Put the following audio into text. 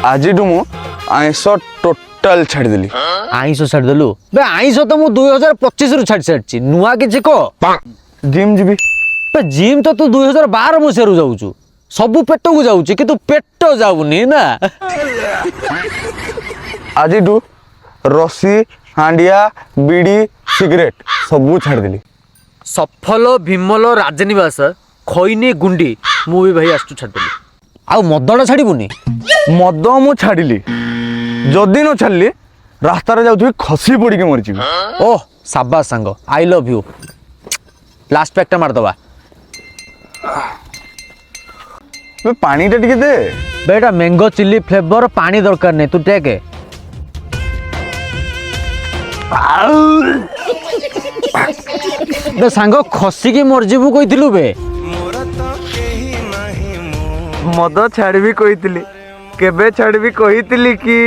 आज मु ions total छाड़देली। Ice छाड़देलु बे ice तो मु 2025 रु छाड़ सारछि नुआ किछि को जिम जीबी। बे जिम तो तू 2012 मसिया रु जाउछु सबु पेट को जाउछि कि तू पेट जाउनी ना। आज रस्सी हांडिया बीड़ी सिगरेट सबू छाड़देली। सफल विमल राजनिवास खैनी गुंडी मु भी भाई आसु छाड़देली। आउ मदड़ा छाड़बुनी? मद मु छाड़िली जदि न छाड़ली रास्ता रे जाउथि खसी पड़ी के मरि जीवी। ओह साबास सांग आई लव यू। लास्ट पैकटा मार दबा। बे पानी टा टिके दे। बेटा मैंगो चिल्ली फ्लेवर पानी दरकार नहीं तू टेक। बे सांग खसी की मरजीबू कइथिलु बे। मद छाड़बी कहितली केबे छाड़बी कहितली कि